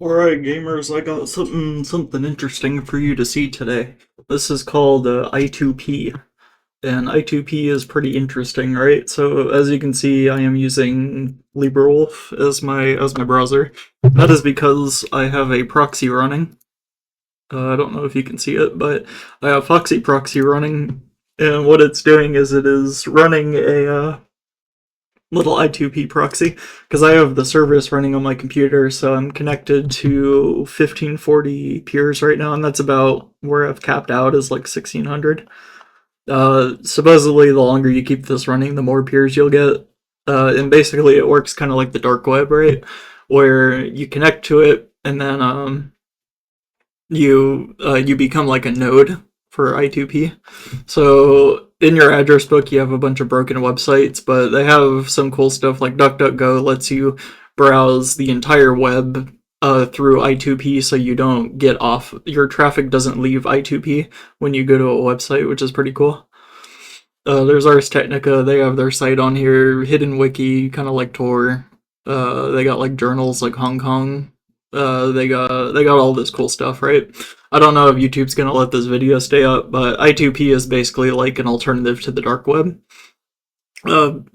Alright, gamers, I got something interesting for you to see today. This is called I2P, and I2P is pretty interesting, right? So as you can see, I am using LibreWolf as my browser. That is because I have a proxy running. I don't know if you can see it, but I have Foxy proxy running, and what it's doing is it is running a little I2P proxy because I have the service running on my computer, so I'm connected to 1540 peers right now, and that's about where I've capped out is like 1600. Supposedly, the longer you keep this running, the more peers you'll get. And basically, it works kind of like the dark web, right? Where you connect to it, and then you become like a node for I2P. So in your address book, you have a bunch of broken websites, but they have some cool stuff like DuckDuckGo lets you browse the entire web through I2P, so you don't get off. Your traffic doesn't leave I2P when you go to a website, which is pretty cool. There's Ars Technica. They have their site on here. Hidden Wiki, kind of like Tor. They got like journals like Hong Kong. They got all this cool stuff, right? I don't know if YouTube's gonna let this video stay up, but I2P is basically like an alternative to the dark web.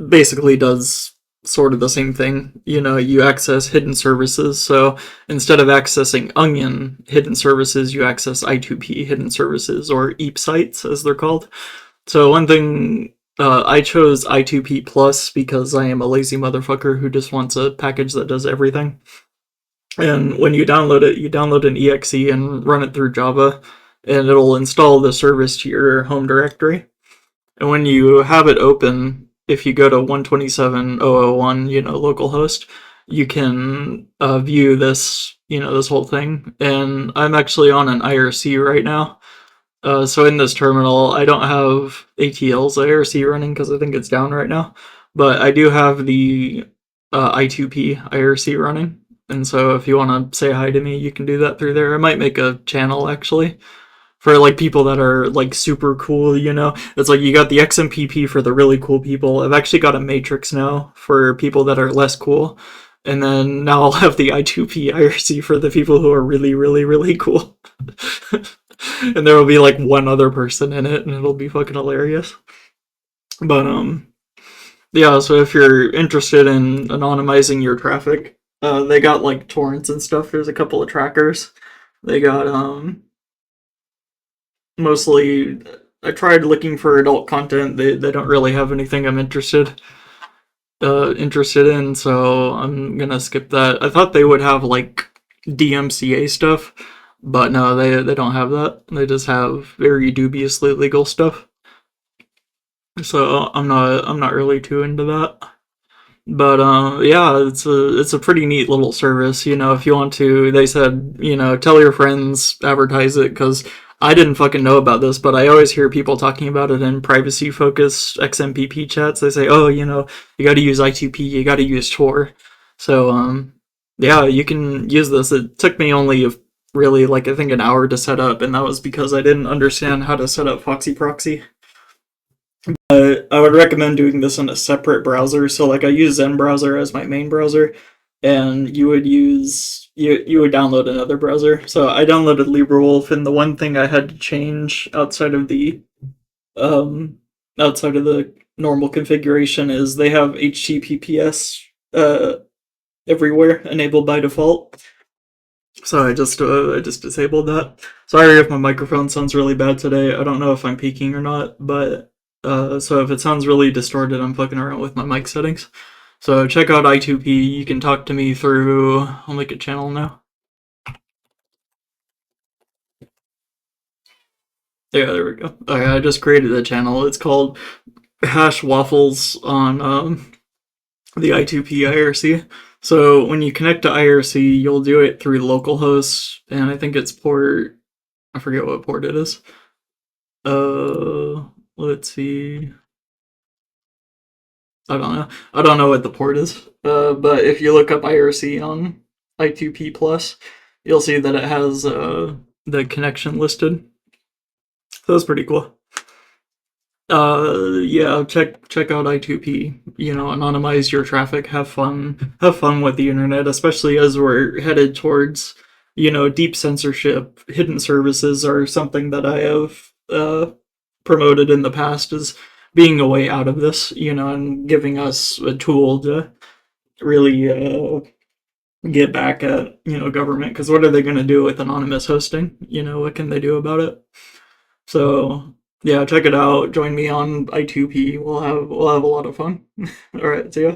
Basically does sort of the same thing. You know, you access hidden services. So instead of accessing Onion hidden services, you access I2P hidden services, or EAP sites as they're called. So one thing, I chose I2P Plus because I am a lazy motherfucker who just wants a package that does everything. And when you download it, you download an exe and run it through Java, and it'll install the service to your home directory. And when you have it open, if you go to 127.0.0.1, localhost, you can view this, this whole thing. And I'm actually on an IRC right now. So in this terminal, I don't have ATL's IRC running because I think it's down right now, but I do have the I2P IRC running. And so if you want to say hi to me, you can do that through there. I might make a channel actually for like people that are like super cool. It's like you got the XMPP for the really cool people. I've actually got a matrix now for people that are less cool. And then now I'll have the I2P IRC for the people who are really, really, really cool. And there will be like one other person in it, and it'll be fucking hilarious. But yeah. So if you're interested in anonymizing your traffic, they got like torrents and stuff. There's a couple of trackers. They got mostly. I tried looking for adult content. They don't really have anything I'm interested in, so I'm gonna skip that. I thought they would have like DMCA stuff, but no, they don't have that. They just have very dubiously legal stuff. So I'm not really too into that. But yeah, it's a pretty neat little service. If you want to, they said, tell your friends, advertise it, because I didn't fucking know about this, but I always hear people talking about it in privacy focused XMPP chats. They say, oh, you got to use I2P, you got to use Tor. So yeah, you can use this. It took me only really like I think an hour to set up, and that was because I didn't understand how to set up Foxy Proxy. I would recommend doing this in a separate browser. So like I use Zen browser as my main browser, and you would download another browser. So I downloaded LibreWolf, and the one thing I had to change um outside of the normal configuration is they have HTTPS everywhere enabled by default. So I just disabled that. Sorry if my microphone sounds really bad today. I don't know if I'm peaking or not, but so if it sounds really distorted, I'm fucking around with my mic settings. So check out I2P. You can talk to me through. I'll make a channel now. Yeah, there we go. Okay, I just created a channel. It's called Hash Waffles on the I2P IRC. So when you connect to IRC, you'll do it through localhost, and I think it's port. I forget what port it is. Let's see. I don't know. I don't know what the port is. But if you look up IRC on I2P Plus, you'll see that it has the connection listed. So that's pretty cool. Yeah, check out I2P. You know, anonymize your traffic, have fun with the internet, especially as we're headed towards, you know, deep censorship. Hidden services are something that I have promoted in the past as being a way out of this, you know, and giving us a tool to really get back at, you know, government. Because what are they going to do with anonymous hosting? You know, what can they do about it? So yeah, check it out. Join me on I2P. We'll have a lot of fun. All right, see ya.